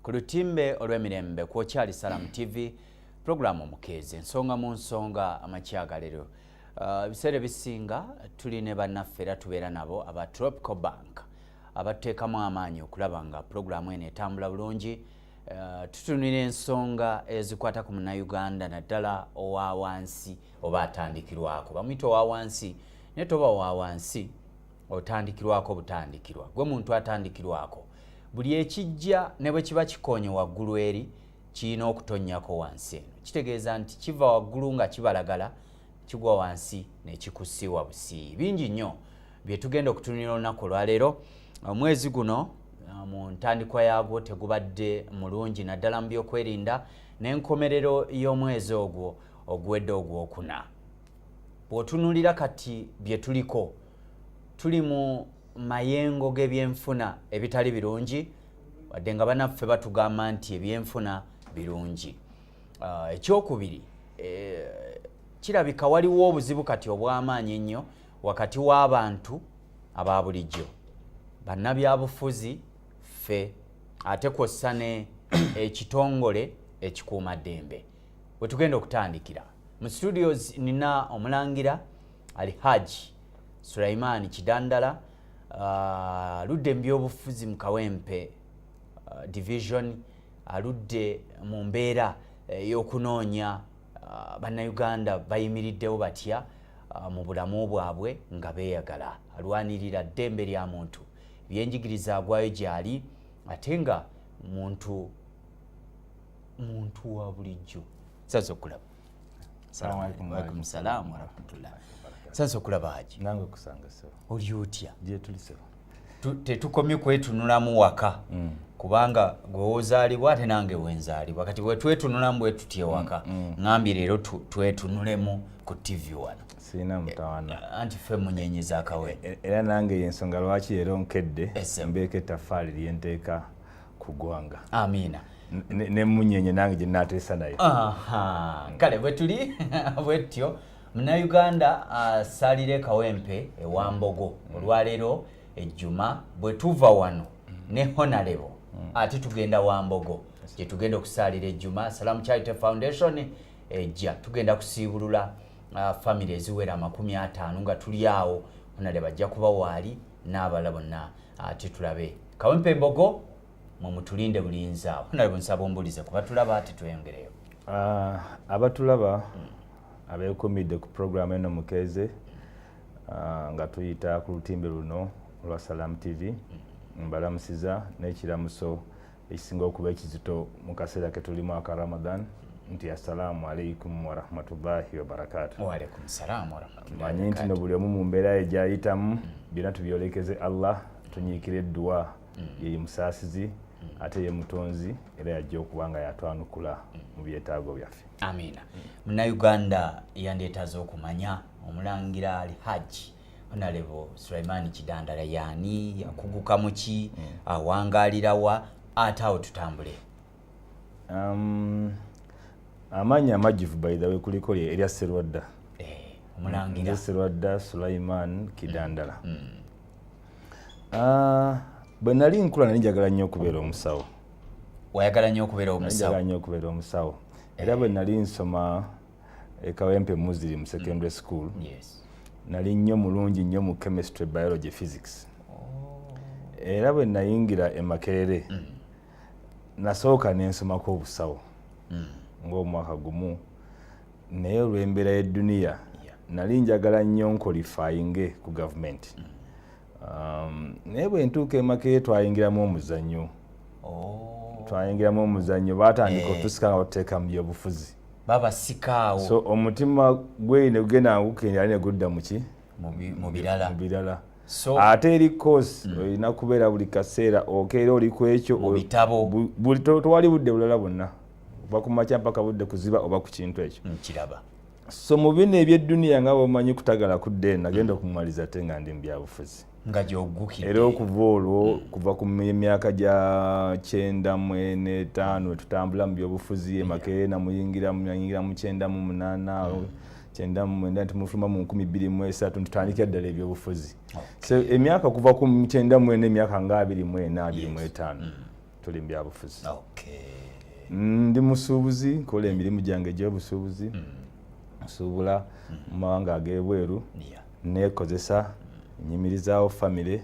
ku lutimbe olw'emirembe kwokyali Salam TV programu Mukeeze ensonga mu nsonga amakyagalero biseera bisinga tuli ne bannaffe era tubeera nabo aba Tropical Bank abateekamu amaanyi okulaba nga programu eno etambula bulungi. Tutunira ensonga ezikwata ku Munnayuganda naddala owa wansi oba atandikirwako. Bamuyita owa wansi naye toba owa wansi otandikirwako butandikirwa. Gwe muntu atandikirwako buli ekijja ne bwe kiba kikonye waggulu eri kirina okutonnyako wansi eno. Kitegeeza nti kiva waggulu nga kibalagala kigwa wansi ne kikusiwa busi. Bingi nnyo bye tugenda okutunira olunaku olwaleero. Omwezi guno mu ntandikwa yaagwo tegubadde mulungi naddala mu byokwerinda n'enkomerero y'omwezi ogwo oguwedde ogwokuna. Bw'otunuulira kati bye tuliko tuli mu mayengo g'ebyenfuna ebitali birungi wadde nga bannaffe batugamba nti ebyenfuna birungi. Ekyokubiri kirabika waliwo obuzibu kati obw'amaanyi ennyo wakati w'abantu aba bulijjo bannabyabufuzi ffe ate kw'ossa ne ekitongole ekikuumaddembe. Bwe tugenda okutandikira mu studios nina omulangira Alhaji Sulaiman Kidandala aludde mu byobufuzi mu Kawempe division, aludde mu mbeera y'okunoonya bannayuganda bayimiriddewo batya mu bulamu bwabwe nga beeyagala. Alwanirira ddembe lya muntu, byenjigiriza agwayo gy'ali ate nga muntu wa bulijjo. Sasa okulaba. Assalamu alaikum. Waalaikum salaam wa rahmatullah. Sasa okulaba Haji. Nange kusanga so. Oli otya? Je tulise. Tetukomye kwetunulamu waka. Kubanga gwe wozaalibwa ate nange wenzaalibwa. Kati bwe twetunulamu bwe tutye waka. Ngambye leero twetunulemu ku TV wano. Sina mutawana. Anti ffe munyenyeza akawe. Era nange yensonga lwaki leero nkedde mbeeko ettafaali lyenteeka ku ggwanga. Amina. Ne munyenye nange gye naateesa naye. Kale bwe tuli bwetyo Munnayuganda asaalire Kawempe ewambogo olwaleero ejjuma bwe tuva wano ne Honorable ate tugenda Wambogo gye tugenda okusaalira ejjuma. Salam Charity Foundation ejja tugenda kusiibulula family eziwera 50 nga tuli awo. Honorable ajja kuba waali n'abala bonna ate tulabe Kawempe Mbogo mumutulinde bulinzi awo. Honorable nsaba ombulize kuba tulaba ate tweyongereyo. Abatulaba abeekumidde ku programu eno Mukeeze nga tuyita ku lutimbe luno olwa Salam TV mbalamusiza n'ekiramuso ekisinga okuba ekizito mu kaseera ke tulimu aka Ramadan nti assalamu alaikum wa rahmatullahi wa barakatuh. Wa alaikum salaam wa rahmatullahi. Manyi nti no buli omu mu mbeera egyayitamu byonna tubyolekeze Allah, tunyiikire edduwa ye musaasizi ate ye mutonzi era yajja okuba nga yatwanukula mu byetaago byaffe. Amina. Munnayuganda yandeetaze okumanya omulangira Alhaji Honorable Sulaiman Kidandala yaani yakuguka muki awangaalira wa ate awo tutambule. Amaanyi amajjuvu by the way kuliko erya Serwadda. Omulangira Serwadda Sulaiman Kidandala. Bwe nali nkula nali njagala nnyo okubeera omusawo. Wayagala nnyo okubeera omusawo? Njagala nnyo okubeera omusawo. Era bwe nali nsoma e Kawempe Muslim Secondary School. Yes. Nali nnyo mulungi nnyo mu chemistry, biology, physics. Era bwe nayingira e Makerere nasooka n'ensomako obusawo ng'omwaka gumu, naye olw'embeera y'edduniya nali njagala nnyo nkolifayinge ku gavumenti. Naye bwe ntuuka e Makerere twayingiramu omuzannyo. Twayingiramu omuzannyo baatandika otusika nga batuteeka mu byobufuzi. Babasikaawo. So omutima gwe ne gugenda ngukendera ne gudda mu ki? Mu birala. So ate eri course olina kubeera buli kaseera okeera oli ku ekyo mu bitabo. Tewali budde bulala bwonna. Oba ku makya mpaka budde kuziba oba ku kintu ekyo. Nkiraba. So mu bino eby'edduniya nga bw'omanyi kutagala kudde nagenda okumaliza ate nga ndi mu byabufuzi. Nga gy'oggukidde. Era okuva olwo kuva ku myaka gya 95 tutambula mu byobufuzi e Makerere namuyingira mu 98 99 tumufuluma mu 2003 tutandikira ddala ebyobufuzi. So emyaka kuva ku 94 emyaka nga 24 25 tuli mbyabufuzi. Ndi musuubuzi nkola emirimu gyange egy'obusuubuzi nsuubula mu mawanga ag'ebweru neekozesa nyimirizaawo famire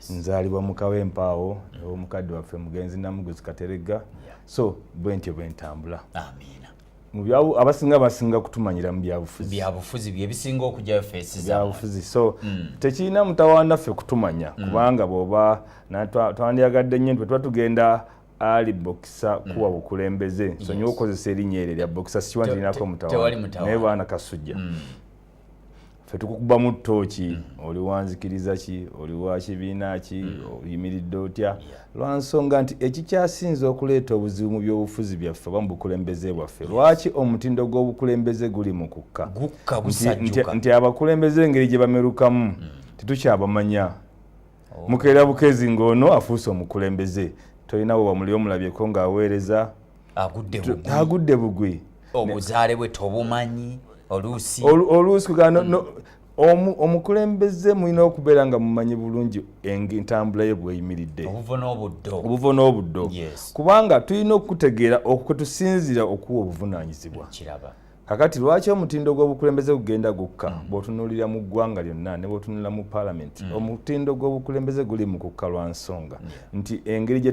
nzaalibwa mu Kawempaawo ow'omukadde waffe mugenzi Namuguzi Kateregga so bwe ntyo bwe ntambula. Abasinga basinga kutumanyira mu byabufuzi byebisinga okujjayo feesi byabufuzi so tekirina mutawaana ffe kutumanya kubanga bw'oba twandiyagadde nnyo nti tuba tugenda ali Boxer kuwa bukulembeze sonyiwa okozesa erinnya eryo lya Boxer sikiwa nti linako mutawaana naye baana Kasujja ffe tukukuba mu ttooki oli wanzikiriza ki oli wa kibiina ki oyimiridde otya lwansonga nti ekikyasinze okuleeta obuzibu mu byobufuzi byaffe oba mu bukulembeze bwaffe lwaki omutindo gw'obukulembeze guli mu kukka nti abakulembeze engeri gye bamerukamu tetukyabamanya mukeera bukezi ng'ono afuuse omukulembeze tolina bwe bamuli omulabyeko ng'aweereza agudde bugwi obuzaale bwe tobumanyi oluusi omukulembeze mulina okubeera nga mumanyi bulungi entambula ye bweyimiridde obuvo n'obuddo kubanga tulina okutegeera okwetusinzira okuwa obuvunaanyizibwa. Kakati lwaki omutindo gw'obukulembeze gugenda gukka bw'otunuulira mu ggwanga lyonna ne bw'otunula mu paalamenti omutindo gw'obukulembeze guli mu kukka lwa nsonga nti engeri gye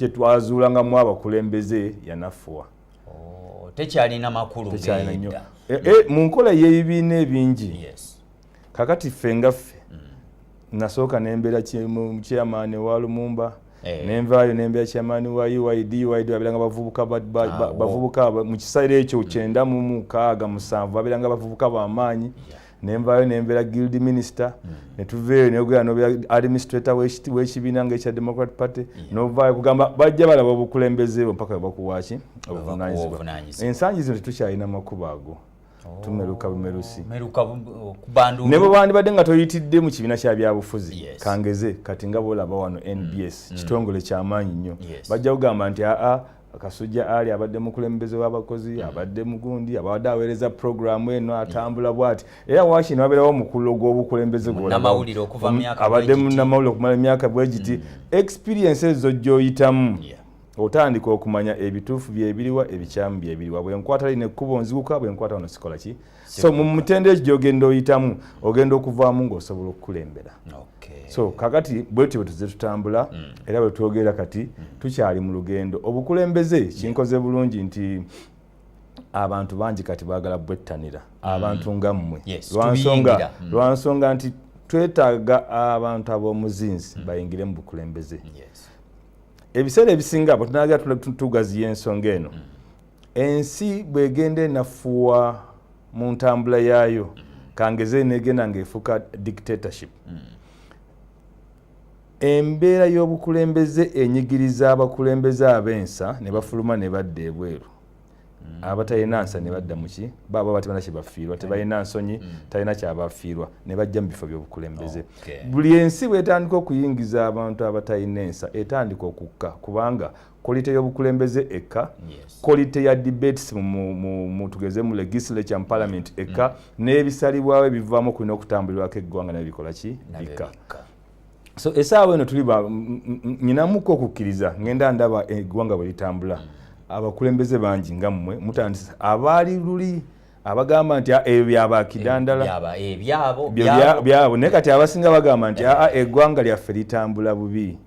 twazuulangamu abakulembeze yanafuwa. Tekyalina makulu ng'edda mu nkola y'ebibiina ebingi. Kakati ffe nga ffe nasooka nembeera chairman wa Lumumba nenvaayo nembeera chairman wa UID babeera nga bavubuka mu kiseera ekyo 9 babeera nga bavubuka b'amaanyi nenvaayo nembeera guild minister netuveeyo neogera nobeera administrator w'ekibiina ng'ekya Democratic Party novaayo kugamba bajja balaba obukulembeze mpaka bakuwaaki obuvunaanyizibwa. Ensangi zino tetukyalina makubo ago tumeruka bumerusi ne bwe bandibadde nga toyitidde mu kibiina kya byabufuzi kangeze kati nga bwolaba wano NBS kitongole ky'amaanyi nnyo bajja kugamba nti Kasujja ali abadde mukulembeze w'abakozi abadde mugundi abadde aweereza programu eno atambula bw'ati era waaki ne wabeerawo omukulu gw'obukulembeze abadde munnamawulire okumala emyaka bwe giti experience ezo gy'oyitamu otandika okumanya ebituufu byebiriwa ebikyamu byebiriwa bwenkwata line ekkubo nziguka bwenkwata wano sikola ki so mu mutendera gy'ogenda oyitamu ogenda okuvaamu ng'osobola okukulembera. So kakati bwetyo bwe tuzze tutambula era bwe twogera kati tukyali mu lugendo obukulembeze kinkoze bulungi nti abantu bangi kati baagala bwettanira abantu nga mmwe lwansonga nti twetaaga abantu ab'omuzinzi bayingire mu bukulembeze. Ebiseera ebisinga abo tunagala tugaziya ensonga eno ensi bwegenda enafuwa mu ntambula yaayo kangeze negenda ng'efuuka dictatorship embeera y'obukulembeze enyigiriza abakulembeze ab'ensa ne bafuluma ne badda ebweru abatalina nsa ne badda muki baba batemana kye bafiirwa tebalina nsonyi talina kyabafiirwa ne bajja mu bifo by'obukulembeze. Buli ensi bw'etandika okuyingiza abantu abatalina ensa etandika okukka kubanga kolite y'obukulembeze ekka kolite ya debates tugeze mu legislature mu parliament ekka n'ebisalibwawo ebivaamu kulina okutambulirwako eggwanga naye bikola ki bikka. So esaawa eno tuli nyinamuko okukkiriza ngenda ndaba eggwanga bwe litambula abakulembeze bangi nga mmwe mutandisa abaali luli abagamba nti ebyo byabakidandala byabo naye kati abasinga bagamba nti eggwanga lyaffe litambula bubi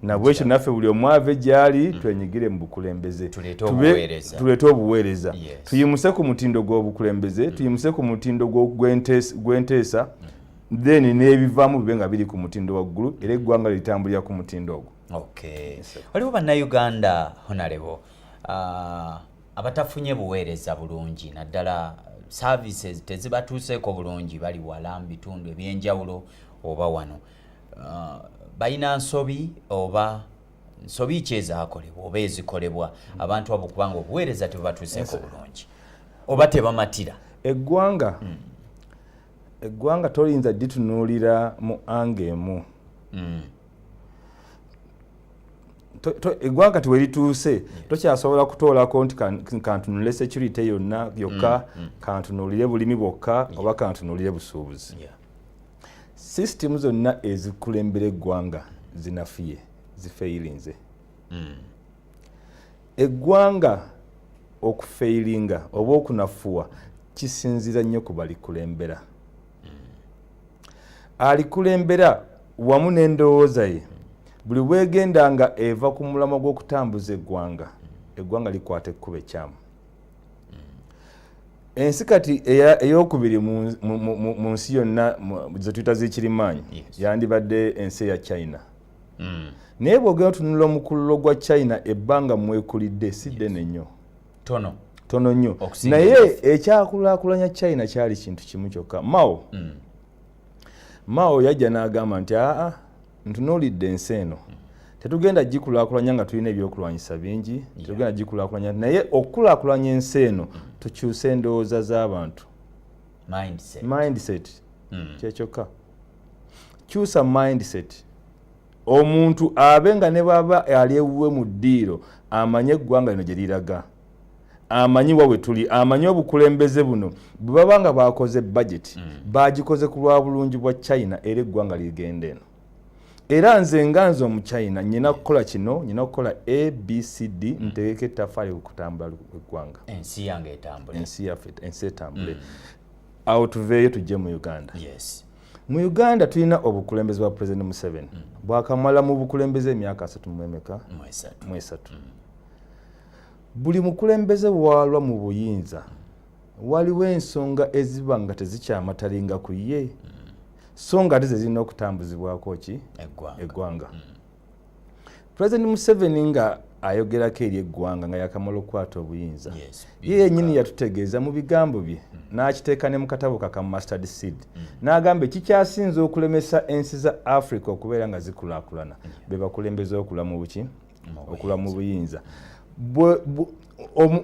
nabwekyo naffe buli omwave gyali twenyigire mu bukulembeze tuleete obuweereza tuyimuse ku mutindo gw'obukulembeze tuyimuse ku mutindo gw'enteesa then n'ebivaamu bibe nga biri ku mutindo waggulu era eggwanga litambulira ku mutindo ogwo. Waliwo bannayuganda Honorable abatafunye buweereza bulungi naddala services tezibatuuseeko bulungi bali wala mu bitundu ebyenjawulo oba wano balina nsobi oba nsobi ki ezaakolebwa oba ezikolebwa abantu abo kubanga obuweereza tebubatuuseeko bulungi oba tebamatira eggwanga tolinza ditunuulira mu anga emu eggwanga kati werituuse tokyasobola kutoolako nti kantunulire security yonna yokka kantunuulire bulimi bwokka oba kantunuulire busuubuzi. System zonna ezikulembera eggwanga zinafiye zifeyirinze eggwanga okufeilinga oba okunafuwa kisinzira nnyo ku balikulembera. Alikulembera wamu n'endowooza ye buli bwegenda nga eva ku mulamo gw'okutambuza eggwanga likwata ekkubo ekyamu. Ensi kati eyokubiri mu nsi yonna ze tuyita z'ekirimaanyi yandibadde ensi eya China. Naye bw'ogenda otunula omukululo gwa China ebbanga mwekulidde si ddene nnyo, tono nnyo, naye ekyakulaakulanya China kyali kintu kimu kyokka. Mao yajja n'agamba nti ntunuulidde ensi eno tetugenda gikulaakulanya nga tulina ebyokulwanyisa bingi, tetugenda gikulaakulanya, naye okukulaakulanya ensi eno tukyuse endowooza z'abantu, mindset. Kyekyokka kyusa mindset. Omuntu abe nga ne baba ali ewuwe mu ddiiro amanye eggwanga lino gye liraga, amanyi wa bwe tuli, amanyi obukulembeze buno bwe baba nga bakoze budget bagikoze ku lwa bulungi bwa China era eggwanga ligenda eno. Era nze omu China nyina kukola kino, nyina kukola ABCD ntegeka ettaffaali okutambula eggwanga, ensi yange etambule, ensi etambule. Awo tuveeyo tujje mu Uganda. Mu Uganda tulina obukulembeze bwa President Museveni bwakamala mu bukulembeze emyaka 3 Buli mukulembeze bwalwa mu buyinza waliwo ensonga eziba nga tezikyamatalinga ku ye, so nga ate zirina okutambuzibwako ki eggwanga. President Museveni nga ayogerako eri eggwanga nga yakamala okukwata obuyinza, ye yennyini yatutegeeza mu bigambo bye n'akiteeka ne mu katabo ka Mustard Seed n'agamba ekikyasinze okulemesa ensi za Africa okubeera nga zikulaakulana be bakulembeze okula mu buyinza.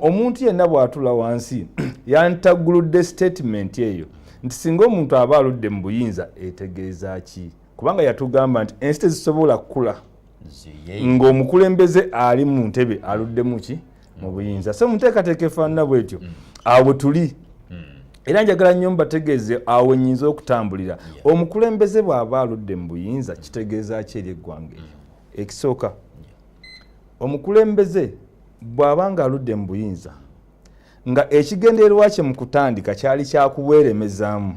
Omuntu yenna bw'atula wansi yantaguludde statement eyo nti singa omuntu aba aludde mu buyinza etegeeza ki? Kubanga yatugamba nti ensi tezisobola kukula ng'omukulembeze ali mu ntebe aludde mu buyinza. So muteekateeka efaanana bwetyo awo tuli. Era njagala nnyo mbategeeze awo nnyinza okutambulira. Omukulembeze bw'aba aludde mu buyinza kitegeeza ki eri eggwanga eryo? Ekisooka, omukulembeze bw'aba nga aludde mu buyinza nga ekigendererwa kye mu kutandika kyali kyakuweeremezaamu,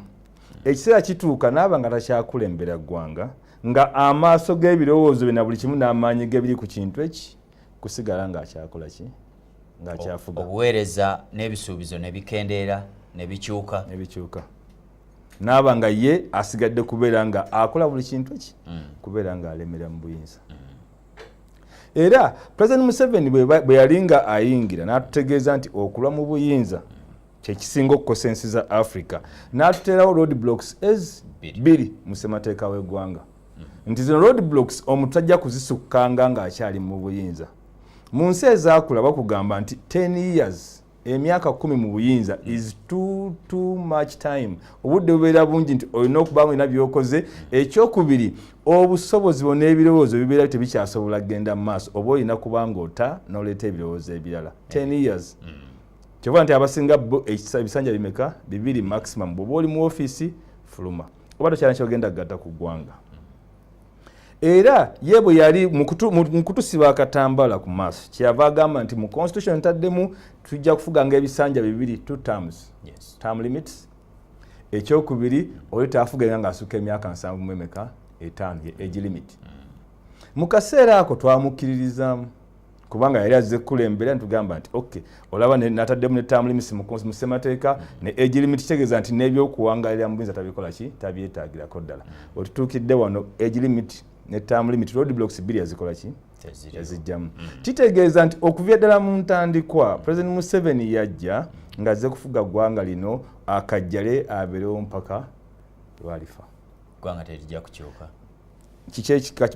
ekiseera kituuka n'aba nga takyakulembera ggwanga, nga amaaso g'ebirowoozo bye na buli kimu n'amaanyi ge biri ku kintu eki, kusigala ng'akyakola ki? Ng'akyafuga. Obuweereza n'ebisuubizo ne bikendeera ne bikyuka. N'aba nga ye asigadde kubeera nga akola buli kintu eki, kubeera ng'alemera mu buyinza. Era President Museveni bwe yali nga ayingira n'atutegeeza nti okulwa mu buyinza kye kisinga okukosa ensi za Africa, n'atuteerawo road blocks bbiri mu ssemateeka w'eggwanga, nti zino road blocks omuntu tajja kuzisukkanga ng'akyali mu buyinza. Mu nsi ezaakula bakugamba nti 10 years, emyaka 10 mu buyinza is too much time. Obudde bubeera bungi nti olina okuba mulina by'okoze. Ekyokubiri, obusobozi bwonna n'ebirowoozo bibeera tebikyasobola kugenda mu maaso oba olina kuba ng'ota n'oleeta ebirowoozo ebirala. 10 years. Kyova nti abasinga ebisanja bimeka 2 maximum. Bw'oba oli mu ofiisi fuluma oba tokyalina kyogenda kugatta ku ggwanga. Era ye bwe yali mu kutusiba akatambala ku maaso kyeyava agamba nti mu constitution ntaddemu tujja kufuga ng'ebisanja 2 terms, term limits. Ekyokubiri oli taafuga nga asukka emyaka 7 age limit. Mu kaseera ako twamukkiririzaamu kubanga yali azze kulembera ntugamba nti okay, olaba n'ataddemu ne term limits mu ssemateeka ne age limit, kitegeeza nti n'ebyokuwangalira mu buyinza tabikola ki? Tabyetaagirako ddala. Otutuukidde wano age limit ne term limit road blocks 2 yazikola ki? Yazijjamu. Kitegeeza nti okuva ddala mu ntandikwa President Museveni yajja ng'azze kufuga ggwanga lino akajjale abeerewo mpaka lwalifa. Ggwanga terijja kukyuka.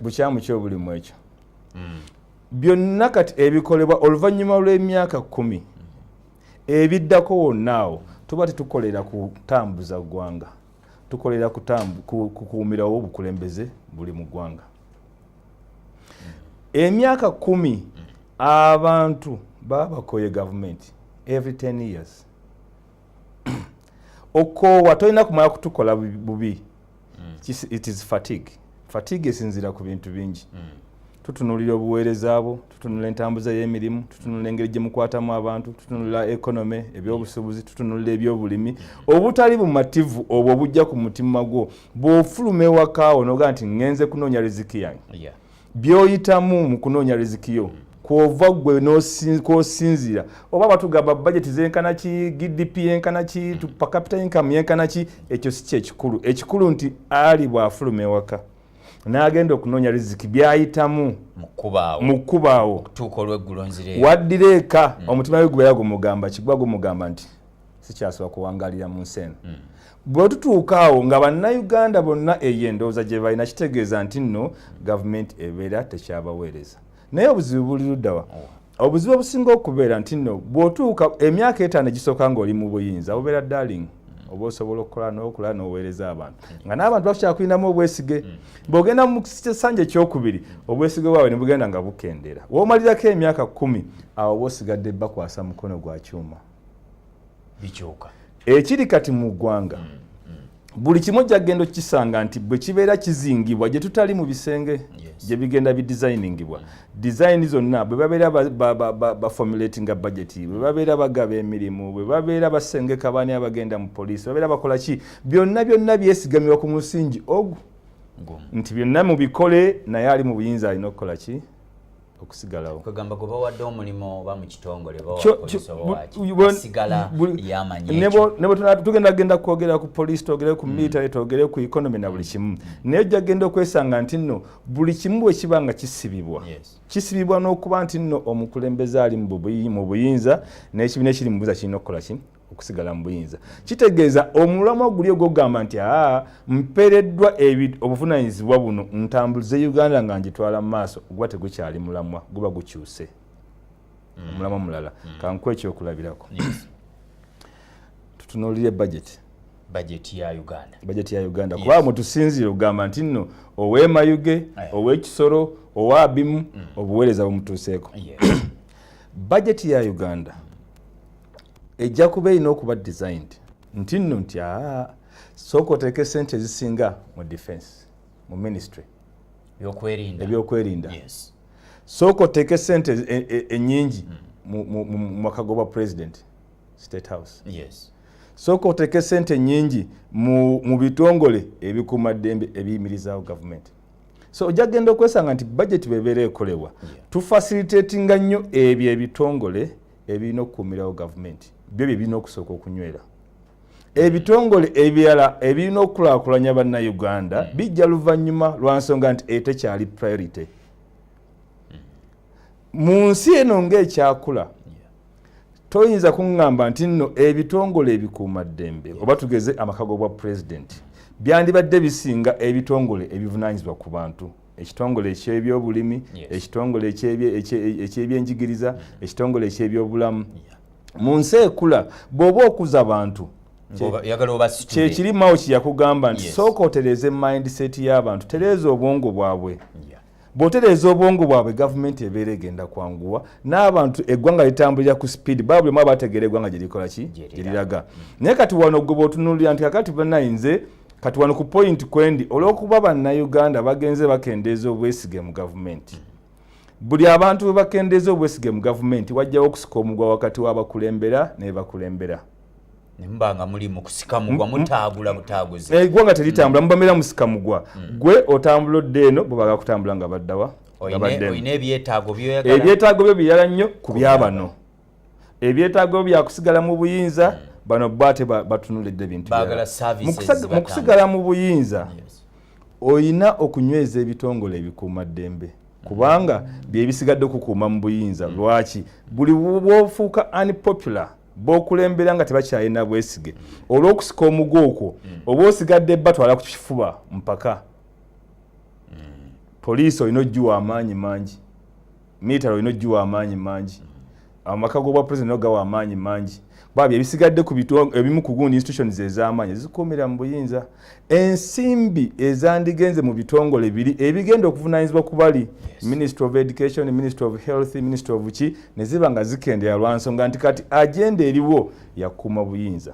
Bukyamu ky'obulimu ekyo. Byonna kati ebikolebwa oluvannyuma lw'emyaka 10 ebiddako wonna awo tuba tetukolera kutambuza ggwanga, tukolera kukuumirawo obukulembeze buli mu ggwanga. Emyaka 10 abantu baba bakoye gavumenti every 10 years. Okoowa tolina kumala kutukola bubi. It is fatigue. Fatigue esinzira ku bintu bingi. tutunulira obuweereza abo, tutunulira entambuza y'emirimu, tutunulira engeri gye mukwatamu abantu, tutunulira ekonome, ebyobusuubuzi, tutunulira ebyobulimi. Obutali bumativu obwo bujja ku mutima gwo bw'ofuluma ewakaawo n'ogaa nti ngenze kunoonya riziki yange. By'oyitamu mu kunoonya riziki yo kwova gwe kw'osinzira oba batugamba budget zenkana ki, GDP yenkana ki, per capita income yenkana ki, ekyo si kyekikulu. Ekikulu nti ali bw'afuluma ewaka n'agenda okunoonya riziki by'ayitamu mu kkubaawo okutuuka olw'eggulo nzire waddira eka omutima we gubeera gumugamba kigwa gumugamba nti sikyasobola kuwangalira mu nsi eno. Bwe tutuuka awo nga bannayuganda bonna eyo endowooza gye balina kitegeeza nti nno gavumenti ebeera tekyabaweereza. Naye obuzibu buli luddawa. Obuzibu obusinga okubeera nti nno bw'otuuka emyaka 5 egisooka ng'oli mu buyinza obeera darling oba osobola okukola n'okulala n'oweereza abantu nga n'abantu bakyakulinamu obwesige. Bw'ogenda mu kisanja ekyokubiri obwesige bwabwe ne bugenda nga bukendeera. W'omalirako emyaka 10 awo bw'osigadde bakwasa mukono gwa kyuma. Bikyuka. Ekiri kati mu ggwanga buli kimu gyagenda okisanga nti bwe kibeera kizingibwa gye tutali mu bisenge gye bigenda bidesigningibwa. Design zonna bwe babeera baformulatinga budget, bwe babeera bagaba emirimu, bwe babeera basengeka baani abagenda mu poliisi, babeera bakola ki, byonna byesigamibwa ku musingi ogwo nti byonna mu bikole naye ali mu buyinza alina okukola ki, okusigalawo. Kugamba go bawadde omulimu oba mu kitongole basigala yamanyi ekyo. Tugenda kwogera ku poliisi, twogere ku military, twogere ku economy na buli kimu. Naye gyagenda okwesanga nti nno buli kimu bwe kiba nga kisibibwa n'okuba nti nno omukulembeze ali mu buyinza n'ekibiina ekiri mu buyinza kirina okukola ki, okusigala mu buyinza. Kitegeeza omulamwa guli ogwogamba nti mpeereddwa obuvunaanyizibwa buno ntambulize Uganda nga ngitwala mu maaso, gwa tegukyali mulamwa, guba gukyuse omulamwa mulala. Kankuwa ekyokulabirako. Tutunuulire budget ya Uganda kuba mutusinzire ogamba nti nno ow'emayuge, ow'ekisoro, ow'abimu obuweereza bumutuuseeko. Budget ya Uganda ejja kuba erina okuba designed nti nno nti sooka oteeke sente ezisinga mu defense, mu ministry ebyokwerinda. Sooka oteeke sente ennyingi mu makago bwa president, state house. Sooka oteeke sente ennyingi mu bitongole ebikuumaddembe ebiyimirizaawo gavumenti. So ojja genda okwesanga nti budget bwebeera ekolebwa tufacilitatinga nnyo ebyo ebitongole ebirina okukuumirawo gavumenti. Byo birina okusooka okunywera. Ebitongole ebirala ebirina okukulaakulanya bannayuganda bijja luvannyuma lwa nsonga nti tekyali priority. Mu nsi eno ng'ekyakula toyinza kuŋŋamba nti nno ebitongole ebikuumaddembe oba tugeze amakago bwa pulezidenti byandibadde bisinga ebitongole ebivunaanyizibwa ku bantu. Ekitongole eky'ebyobulimi, ekitongole eky'ebyenjigiriza, ekitongole eky'ebyobulamu. Mu nsi ekula bw'oba okuza abantu kyekirimawo kyeyakugamba nti sooka otereeze mindset y'abantu, tereeza obwongo bwabwe. Bw'otereeza obwongo bwabwe gavumenti ebeera egenda kwanguwa n'abantu eggwanga litambulira ku speed baba buli mwaba bategeera eggwanga gye likola ki, gye liraga. Naye kati wano gwe bw'otunuulira nti kakati bannayinze kati wano ku point kwendi olw'okuba bannayuganda bagenze bakendeeza obwesige mu gavumenti. Buli abantu bwe bakendeeza obwesige mu gavumenti wajjawo okusika omugwa wakati w'abakulembera ne bakulembera. Nimbanga muli mu kusika mugwa mutaagula butaaguze. Eggwanga teritambula mubameera musika mugwa. Gwe otambula odde eno bo baga kutambula nga baddawa. Oyina ebyetaago byoyagala. Ebyetaago byo biyala nnyo ku byabano. Ebyetaago bya kusigala mu buyinza bano bate batunulidde bintu bagala services mu kusigala mu buyinza. Oyina okunyweza ebitongole ebikuumaddembe kubanga bye bisigadde okukuuma mu buyinza. Lwaki buli bw'ofuuka unpopular b'okulembera nga tebakyalina bwesige olw'okusika omugwa okwo oba osigadde batwala ku kifuba mpaka. Poliisi olina ogiwa amaanyi mangi, military olina ogiwa amaanyi mangi, amakago bwa president ogawa amaanyi mangi. Baba ebisigadde ku bitongo ebimu ku gundi institutions ez'amaanyi zikuumira mu buyinza. Ensimbi ezandigenze mu bitongole biri ebigenda okuvunaanyizibwa ku bali Ministry of Education, Ministry of Health, Ministry of ki ne ziba nga zikendera lwa nsonga nti kati agenda eriwo yakuuma buyinza.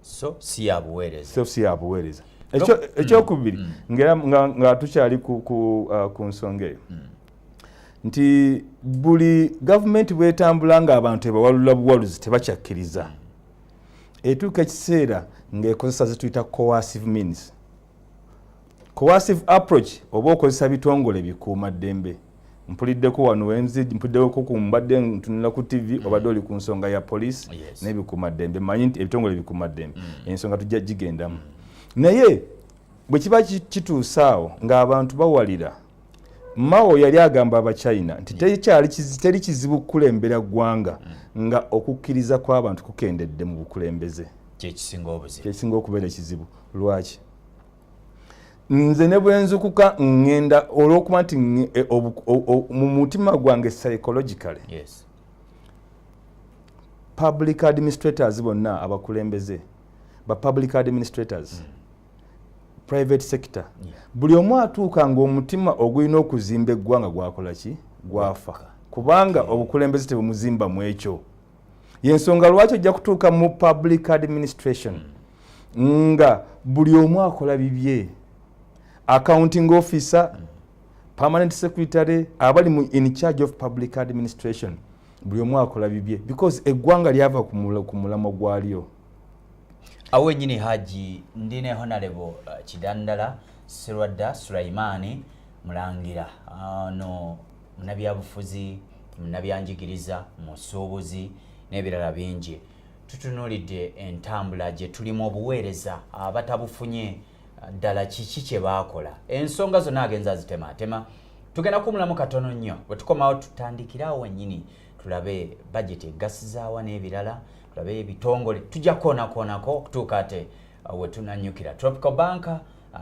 So si yabuweereza. Ekyokubiri nga tukyali ku nsonga eyo. nti buli gavumenti bwetambula nga abantu ebawalula buwaluzi tebakyakkiriza etuuka ekiseera ng'ekozesa zituyita coercive means. Coercive approach oba okozesa bitongole bikuuma ddembe. Mpuliddeko wano mpuliddeko ku mbadde ntunula ku TV obadde oli ku nsonga ya police n'ebikuuma ddembe. Manyi nti ebitongole bikuuma ddembe ensonga tujja gigendamu. Naye bwe kiba kituusaawo ng'abantu bawalira Mao yali agamba Abachina nti teri kizibu kukulembera ggwanga nga okukkiriza kw'abantu kukendedde mu bukulembeze. Kyekisinga okubeera ekizibu. Lwaki? Nze ne bwe nzukuka ngenda olw'okuba nti mu mutima gwange psychologically public administrators bonna abakulembeze ba public administrators private sector buli omu atuuka ng'omutima ogulina okuzimba eggwanga gwakola ki gwafa kubanga obukulembeze tebumuzimba mu ekyo. Yensonga lwaki ojja kutuuka mu public administration nga buli omu akola bibye. Accounting officer, permanent secretary, abali in charge of public administration buli omu akola bibye because eggwanga lyava ku mulamo gwalyo. Awe nyini Haji ndine honorable Kidandala Serwadda Sulaimani Mulangira no munabyabufuzi munabyanjigiriza musuubuzi n'ebirala bingi tutunulidde entambula gye tulimu obuweereza abatabufunye ddala kiki kye baakola ensonga zonna agenza zitematema tugenda kumulamu katono nnyo bwe tukomawo tutandikirawo wennyini tulabe budget eggasizaawa n'ebirala tulabe ebitongole tujja koonakoonako okutuuka ate we tunanyukira. Tropical Bank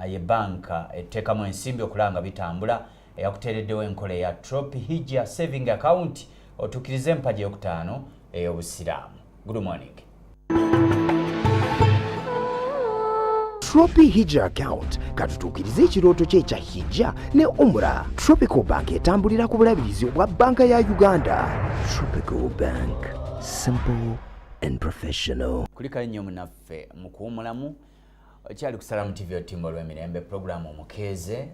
ye banka etteekamu ensimbi okulanga bitambula eyakuteereddewo enkola ya Tropihija saving account otuukirize empagi ey'okutaano ey'obusiraamu. Good morning. Tropihija account katutuukiriza ekirooto kye ekya hijja ne umra. Tropical Bank etambulira ku bulabirizi obwa banka ya Uganda. Tropical Bank, simple and professional. Kulika nnyo munaffe mu kuwumulamu kyali ku Salamu TV otimbo lw'emirembe program omukeeze.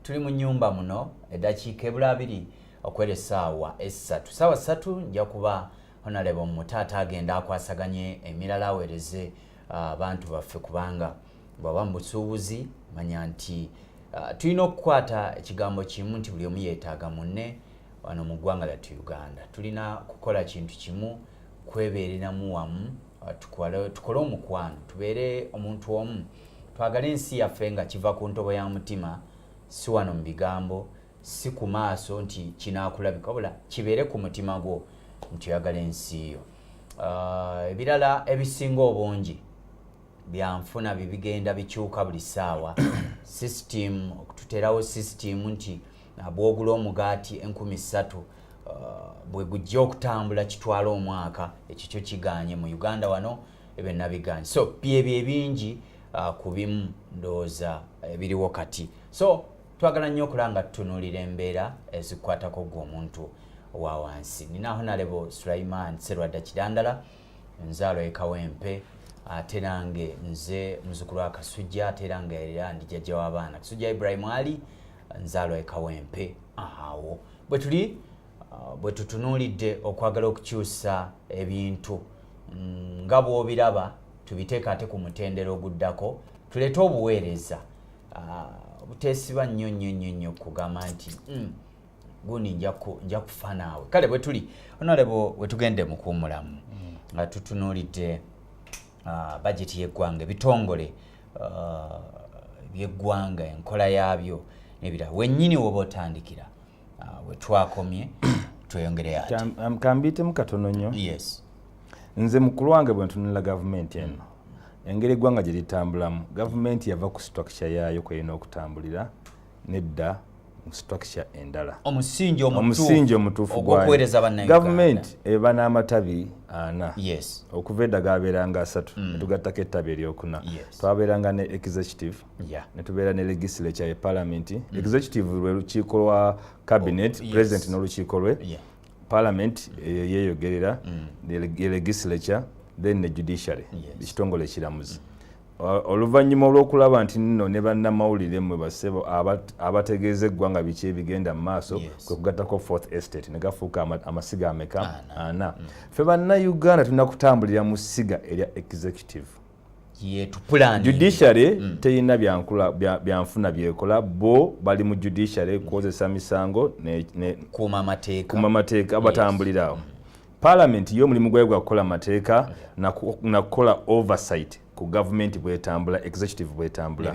Tuli mu nnyumba muno eddakiika ebula abiri okwera essaawa essatu. Ssaawa ssatu nja kuba honorable Mutaata agenda akwasaganye emirala aweereze abantu baffe kubanga bwaba mu busuubuzi manya nti tulina okukwata ekigambo kimu nti buli omu yeetaaga munne wano mu ggwanga lyattu Uganda. Tulina kukola kintu kimu kwebeereramu wamu tukole omukwano tubeere omuntu omu twagala ensi yaffe nga kiva ku ntobo ya mutima si wano mu bigambo si ku maaso nti kinaakulabika wabula kibeere ku mutima gwo nti oyagala ensi yo. Ebirala ebisinga obungi byanfuna bibigenda bikyuka buli ssaawa system okututerawo system nti bwogula omugaati 3,000 bwe gujja okutambula kitwala omwaka ekikyo kiganye mu Uganda wano ebyonna biganye. So byebyo ebingi ku bimu ndowooza ebiriwo kati. So twagala nnyo okulanga tutunuulira embeera ezikwatako gwe omuntu owa wansi. Nina honorable Sulaiman Serwadda Kidandala nzaalo ekawempe ate nange nze muzukulu wa Kasujja ate nange era ndi jjajja w'abaana Kasujja Ibrahim Ali nzaalo ekawempe. Awo bwe tutunuulidde okwagala okukyusa ebintu nga bw'obiraba tubiteeka ate ku mutendera oguddako tuleete obuweereza buteesiba nnyo kugamba nti gundi nja kufa naawe. Kale bwe tuli honorable bwe tugende mu kuwumulamu nga tutunuulidde budget y'eggwanga ebitongole by'eggwanga enkola yaabyo n'ebirala wennyini woba otandikira we twakomye tweyongere ate. Kambiyitemu katono nnyo. Yes. Nze mukulu wange bwe ntunula gavumenti eno engeri eggwanga gye litambulamu gavumenti yava ku structure yaayo kweyina okutambulira nedda mu structure endala. Omusingi omutuufu ogw'okuweereza bannayuganda. Gavumenti eba n'amatabi 4. Yes. Okuva edda gaabeeranga 3 ne tugattako ettabi eryokuna. Twabeeranga ne executive ne tubeera ne legislature ye parliament. Executive lwe lukiiko lwa cabinet, president n'olukiiko lwe. Parliament yeeyogerera, the legislature, then the judiciary, ekitongole ekiramuzi. oluvannyuma olw'okulaba nti nno ne bannamawulire mmwe basebo abategeeza eggwanga biki ebigenda mu maaso kwe kugattako Fourth Estate ne gafuuka amasiga ameka ana. Ffe bannayuganda tulina kutambulira mu ssiga erya executive. Judiciary teyina byanfuna byekola bo bali mu judiciary kukozesa misango ne kuuma amateeka batambulirawo. Parliament yo mulimu gwayo gwa kukola amateeka na kukola oversight ku government bwetambula, executive bwetambula.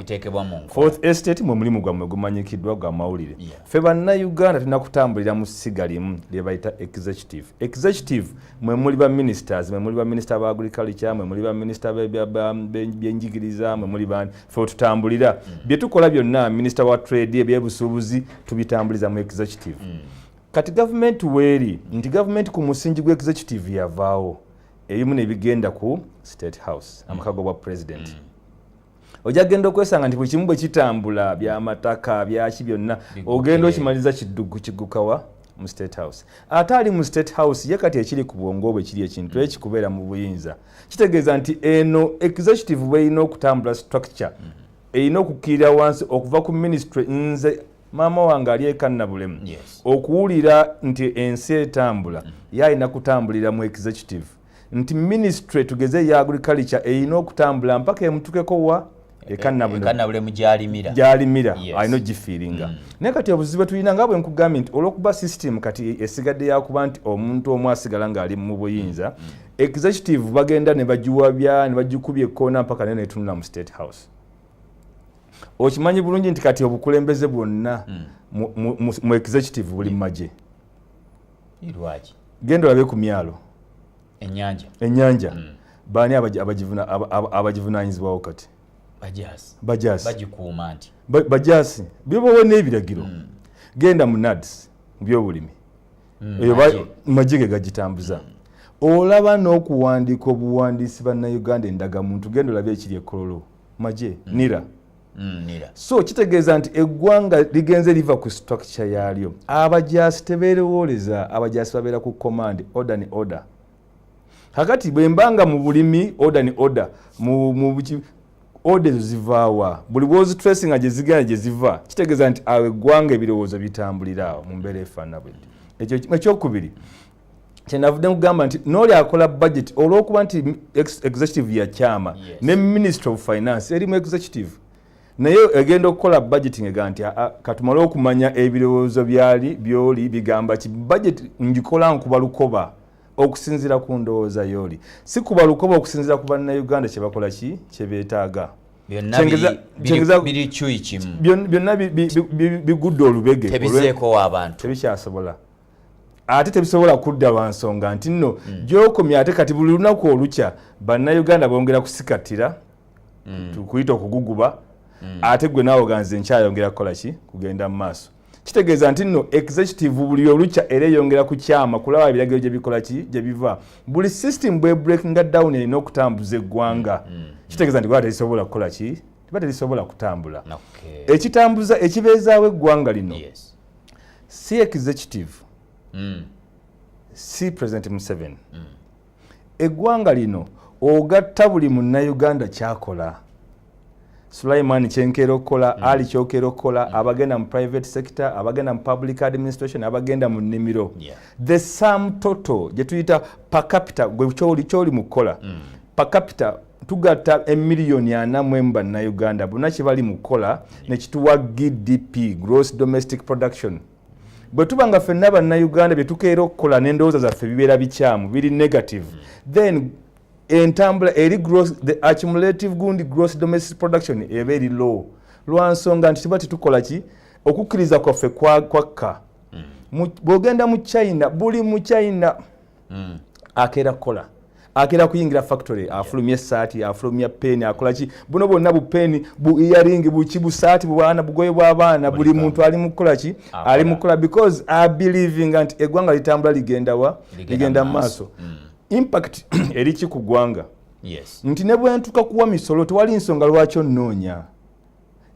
Fourth Estate mwe mulimu gwa gumanyikiddwa gwa mawulire. Ffe bannayuganda tulina kutambulira mu ssiga limu lye bayita executive. Executive mwe muli ba ministers, mwe muli ba minister ba agriculture, mwe muli ba minister byenjigiriza, mwe muli bani ffe tutambulira. Bye tukola byonna minister wa trade ebyebusuubuzi tubitambuliza mu executive. Kati government weeri nti government ku musingi gwa executive yavaawo ebimu ne bigenda ku State House amakago bwa president. Ojja genda okwesanga nti buli kimu bwe kitambula by'amataka byaki byonna ogenda okimaliza kigukawa mu State House. Ate ali mu State House ye kati ekiri ku bwongo bwe kiri ekintu ekikubeera mu buyinza. Kitegeeza nti eno executive bw'erina okutambula structure erina okukkirira wansi okuva ku ministry nze maama wange ali ekannabulemu okuwulira nti ensi etambula yalina kutambulira mu executive nti ministry tugeze ya agriculture erina okutambula mpaka emutukeko wa ekannabulemu gyalimira alina ogifiiringa. Naye kati obuzibu tulina nga bwe nkugambye nti olw'okuba system kati esigadde yakuba nti omuntu omu asigala ng'ali mu buyinza executive bagenda ne bagiwabya ne bagikubya ekkoona mpaka nayo netunula mu State House. Okimanyi bulungi nti kati obukulembeze bwonna mu executive buli maje. Genda olabe ku myalo ennyanja baani abagivunaanyizibwawo kati bajaasi bibawo n'ebiragiro. Genda mu NADS mu byobulimi eyo maje ge gagitambuza. Olaba n'okuwandiika obuwandiisi bannayuganda endagamuntu genda olabe ekiri ekololo maje NIRA. So kitegeeza nti eggwanga ligenze liva ku structure yalyo. Abajaasi tebeerowooleza, abajaasi babeera ku command, order ni order. Kakati bwe mbanga mu bulimi order ni order mu order zivaawa buli bwozi tracing gye zigenda gye ziva kitegeeza nti awe eggwanga ebirowoozo bitambulirawo mu mbeera efaanana bw'etyo. Ekyo ekyokubiri kyenavudde nkugamba nti n'oli akola budget olw'okuba nti executive ya kyama ne ministry of finance erimu executive naye egenda okukola budgeting ega nti katumale okumanya ebirowoozo byoli bigamba ki budget ngikola nkuba lukoba okusinzira ku ndowooza yoli si kuba lukoba okusinzira ku bannayuganda kye bakola ki kye beetaaga byonna bigudde olubege tebikyasobola ate tebisobola kudda lwa nsonga nti nno gyokomya ate kati buli lunaku olukya bannayuganda bongera kusikatira tukuyita okuguguba ate gwe naawe oganze nkyayongera kukola ki kugenda mu maaso. Kitegeeza nti nno executive buli olukya era eyongera ku kyama kulaba ebiragiro gye bikola ki gye biva. Buli system bwe breakinga down erina okutambuza eggwanga. Kitegeeza nti gwate lisobola kukola ki tibate lisobola kutambula. Ekitambuza ekibeezaawo eggwanga lino si executive si President Museveni. Eggwanga lino ogatta buli munnayuganda kyakola. Sulaiman Chenkero kola, Ali Chokero kola, abagenda mu private sector, abagenda mu public administration, abagenda mu nnimiro. The sum total je tuyita per capita gwe kyoli mukola. Per capita tugatta $1,400,000 mwemba na Uganda bonna kye bali mukola ne kituwa GDP, gross domestic production. Bwe tubanga ffenna bannayuganda bye tukeera okukola n'endowooza zaffe bibeera bikyamu biri negative then entambula eri the accumulative gundi gross domestic production eba eri low lwa nsonga nti tuba tetukola ki okukkiriza kwaffe kwakka. Bw'ogenda mu China buli mu China akeera kukola akeera kuyingira factory afulumya essaati afulumya peni akola ki buno bonna bu peni bu earring bu kibusaati bu bwana bugoye bw'abaana buli muntu ali mukola ki ali mukola because I believing nti eggwanga litambula ligenda maaso. Impact eri ki ku ggwanga nti ne bwe ntuka kuwa misolo tewali nsonga lwaki onnoonya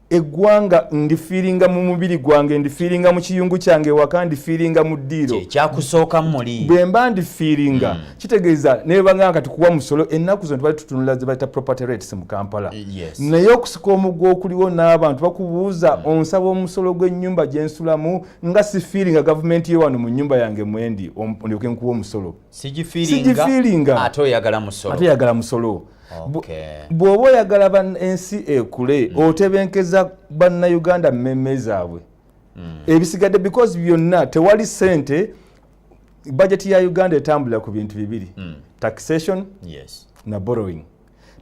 eggwanga ndifiiringa mu mubiri gwange, ndifiiringa mu kiyungu kyange waka, ndifiiringa mu ddiiro kyakusooka muli bwe mba ndifiiringa kitegeeza nebanga kati kuwa musolo ennaku zino tubali tutunula ze bayita property rates mu Kampala naye okusika omuggo okuliwo n'abantu bakubuuza onsaba omusolo gw'ennyumba gye nsulamu nga sifiiringa gavumenti ye wano mu nnyumba yange mwendi ndyoke nkuwa omusolo sigifiiringa ate oyagala musolo bw'oba oyagala ensi ekule otebenkeza bannayuganda mmemme zaabwe ebisigadde because byonna tewali ssente. Budget ya Uganda etambula ku bintu bibiri taxation na borrowing.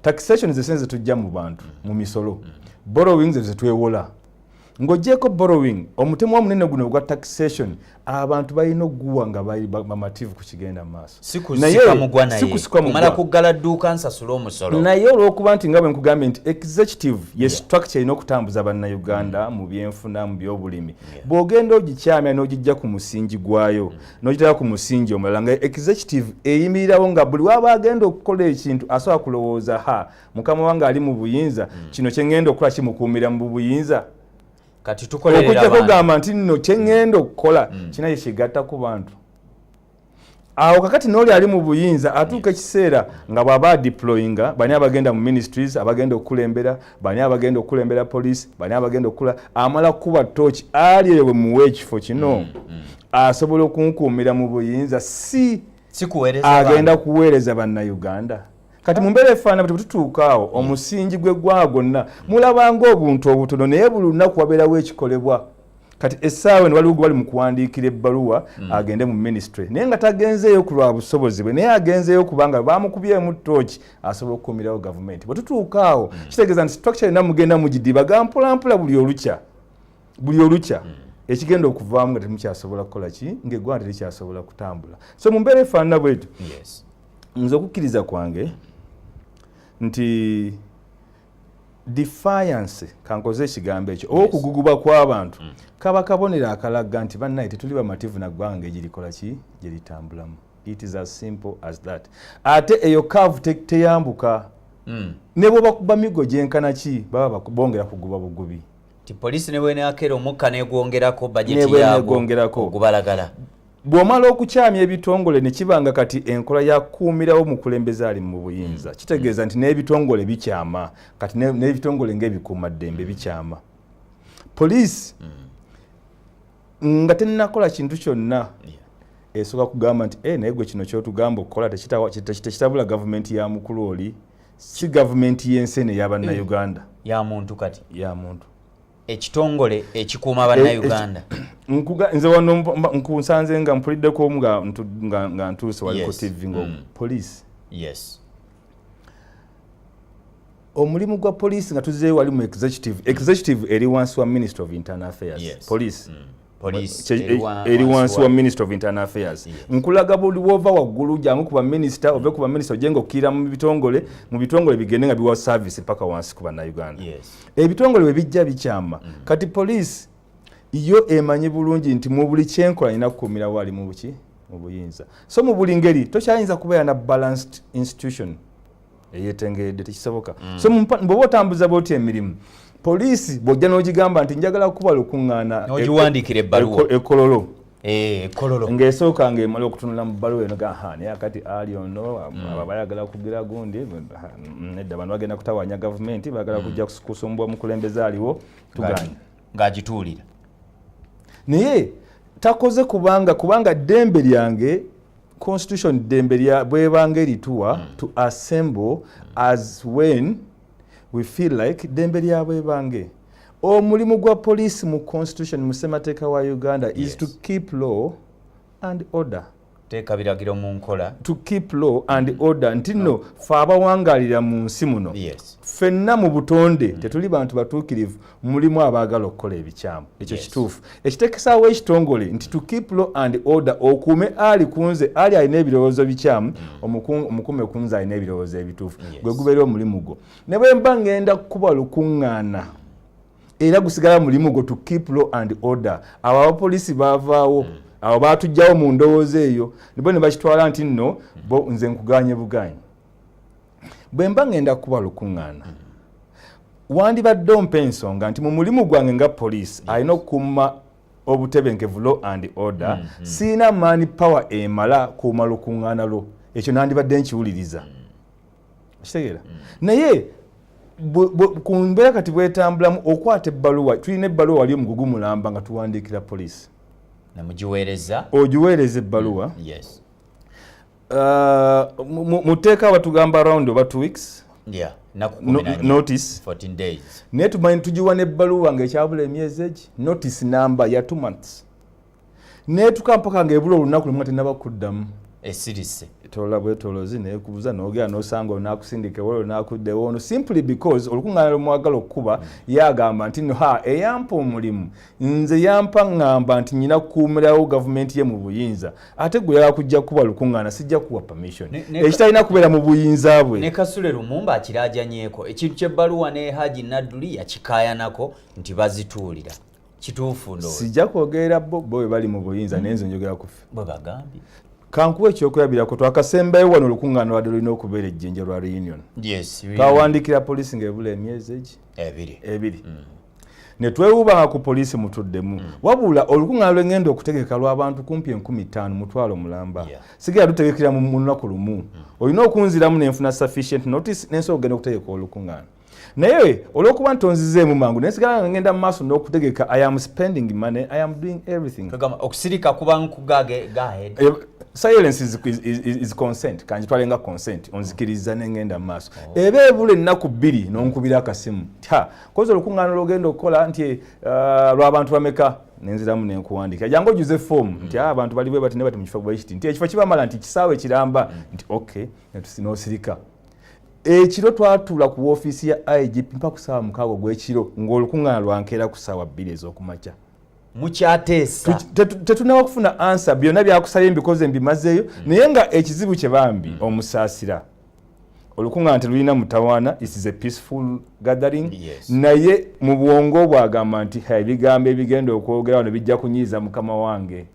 Taxation ze senze tujja mu bantu mu misolo, borrowing ze twewola. Ng'ogyeko borrowing omutemu omunene guno gwa taxation abantu balina okuguwa nga bali bamativu ku kigenda maaso. Sikusika kumala kuggala dduuka nsasula omusolo. Naye olw'okuba nti nga bwe nkugambye nti executive ye structure erina okutambuza bannayuganda mu byenfuna mu byobulimi. Bw'ogenda ogikyamya n'ogijja ku musingi gwayo n'ogitera ku musingi omulala nga executive eyimirirawo nga buli waba agenda okukola ekintu asobola kulowooza mukama wange ali mu buyinza kino kye ngenda okukola kimukuumira mu buyinza. Kati tukolerera abantu okugamba nti nno kyengenda okukola kinaye kigatta ku bantu awo kakati n'oli ali mu buyinza atuuka ekiseera nga bw'aba deployinga bani abagenda mu ministries abagenda okukulembera bani abagenda okukulembera police bani abagenda okukula amala kuba tochi ali eyo bwe muwe ekifo kino asobola okunkuumira mu buyinza agenda kuweereza bannayuganda. Kati mumbeera efaana bwe tutuukaawo omusingi gw'eggwanga gwonna mulabanga obuntu obutono naye buli lunaku wabeerawo ekikolebwa. Kati essaawa ne waliwo bali mu kuwandiikira ebbaluwa agende mu ministry naye nga tagenzeeyo ku lwa busobozi bwe naye agenzeeyo kubanga baamukubyemu ttooki asobola okukuumirawo gavumenti. Bwe tutuukaawo kitegeeza nti structure erina mugenda mugidibaga mpolampola buli olukya ekigenda okuvaamu nga temukyasobola kukola ki ng'eggwanga terikyasobola kutambula. So mu mbeera efaanana bwetu nze okukkiriza kwange nti defiance kankoze ekigambo ekyo okuguguba kw'abantu kaba kabonera akalaga nti bannaye tetuli bamativu na ggwanga egirikola ki gye litambulamu. It is as simple as that. Ate eyo curve teyambuka ne bwe bakuba migo gyenkana ki baba bongera kuguba bugubi. Poliisi ne bw'eneakera omukka n'egwongerako bajeti yaagwo ogubalagala. Bw'omala okukyamya ebitongole ne kibanga kati enkola ya kuumirawo mukulembeze ali mu buyinza kitegeeza nti n'ebitongole bikyama kati n'ebitongole ng'ebikuumaddembe bikyama. Poliisi nga tennakola kintu kyonna esooka kugamba nti naye gwe kino ky'otugamba okukola tekitabula gavumenti ya mukulu oli si gavumenti y'ensi eno ey'abannayuganda ya muntu kati ya muntu ekitongole ekikuuma bannayuganda. Nze wano nkunsanze nga mpuliddeko nga ntuuse waliko TV ngo poliisi. Omulimu gwa poliisi nga tuzeeyo wali mu executive eri wansi wa Minister of Internal Affairs. Poliisi eri wansi wa Minister of Internal Affairs. Nkulaga buli wova waggulu jangu kuba minister ove kuba minister ojenga okira mu bitongole bigende nga biwa service paka wansi kuba na Uganda. Ebitongole bwe bijja bikyama kati poliisi yo emanyi bulungi nti mu buli kyenkola ina kukumira wali mu buki mu buyinza. So mu buli ngeri tokyayinza kubeera na balanced institution eyetengeredde tekisoboka. So bw'oba otambuza bw'oti emirimu poliisi bw'ojja n'ogigamba nti njagala kuba lukuŋŋaana n'ogiwandiikira ebbaluwa ekololo ekololo ng'esooka ng'emala okutunula mu bbaluwa eno naye akati ali ono bayagala kugira gundi nedda bano bagenda kutawaanya gavumenti bagala kujja kusumbwa mukulembeze aliwo tuganye ng'agituulira naye takoze kubanga ddembe lyange constitution ddembe lya bwebanga erituwa to assemble as when we feel like ddembe lya bwebange. Omulimu gwa poliisi mu constitution mu ssemateeka wa Uganda is to keep law and order. Teeka biragiro mu nkola. To keep law and order nti nno fe abawangalira mu nsi muno ffenna mu butonde tetuli bantu batuukirivu mulimu abaagala okukola ebikyamu ekyo kituufu. Ekiteekesaawo ekitongole nti to keep law and order okuume ali kunze ali alina ebirowoozo bikyamu omukuume kunze alina ebirowoozo ebituufu gwe gubeera omulimu gwo. Ne bwe mba ngenda kukuba lukuŋŋaana era gusigala mulimu gwo to keep law and order abo abapoliisi baavaawo abo baatujjawo mu ndowooza eyo nibo ne bakitwala nti nno nze nkuganye buganye. Bwe mba ngenda kuba lukuŋŋaana wandibadde ompa ensonga nti mu mulimu gwange nga police alina okukuuma obutebenkevu law and order siina mani power emala kuuma lukuŋŋaana lwo ekyo nandibadde nkiwuliriza kitegeera naye ku mbeera kati bwetambulamu okwata ebbaluwa tulina ebbaluwa wali omugugu mulamba nga tuwandiikira police namugiweereza ogiweereza ebbaluwa mu tteeka batugamba around oba 2 weeks notice 14 days naye tumanyi tugiwa n'ebbaluwa ng'ekyabula emyezi egi notice number ya 2 months naye tukampaka ng'ebula olunaku lumu tenaba kuddamu esirise tola bwetolozi nekubuza n'ogera n'osanga onakusindika ewolo n'akuddewo ono simply because olukuŋŋaana lwemwagala okukuba yagamba nti no eyampa omulimu nze yampa ŋŋamba nti nyina kukuumirawo gavumenti ye mu buyinza ate gwe yala kujja kukuba lukuŋŋaana sijja kuwa permission ekitalina kubeera mu buyinza bwe ne Kasule Lumumba akirajanyeeko ekintu ky'ebbaluwa ne Haji Nadduli yakikaayanako nti bazituulira kituufu ndo sijja kwogerera bo bwe bali mu buyinza nenzo njogera kufe bwe bagambye kankuwa ekyokulabirako twakasembayo wano olukuŋŋaana lwadde lulina okubeera ejjenja lwa reunion twawandikira poliisi ng'ebula emyezi egi ebiri ne twewubanga ku poliisi mutuddemu wabula olukuŋŋaana lwengenda okutegeka lw'abantu kumpi 15,000 mutwalo mulamba sigera lutegekera mu lunaku lumu olina okunziramu nenfuna sufficient notice nensobola okugenda okutegeka olukuŋŋaana naye olw'okuba ntonzizeemu mangu nensigala ngenda mu maaso n'okutegeka I am spending money I am doing everything okusirika kuba nkugage gahead silence is consent kanji twalenga consent onzikiriza n'engenda mu maaso eba ebula ennaku 2 n'onkubira akasimu kozi olukuŋŋaana lw'ogenda okukola nti lw'abantu bameka nenziramu nenkuwandika jangu ojuze form nti abantu bali bwe bati ne bati mu kifo bwe kiti nti ekifo kibamala nti kisaawe kiramba nti okay netusinosirika ekiro twatuula ku woofiisi ya IGP mpaka ku ssaawa 6 gw'ekiro ng'olukuŋŋaana lwankeera ku ssaawa 2 ez'okumakya mukyateesa tetunaba kufuna ansa byonna byakusabye mbikoze mbimazeeyo naye nga ekizibu kye bambi omusaasira olukuŋŋaana telulina mutawaana it is a peaceful gathering naye mu bwongo bwagamba nti ebigambo ebigenda okwogera wano bijja kunyiiza mukama wange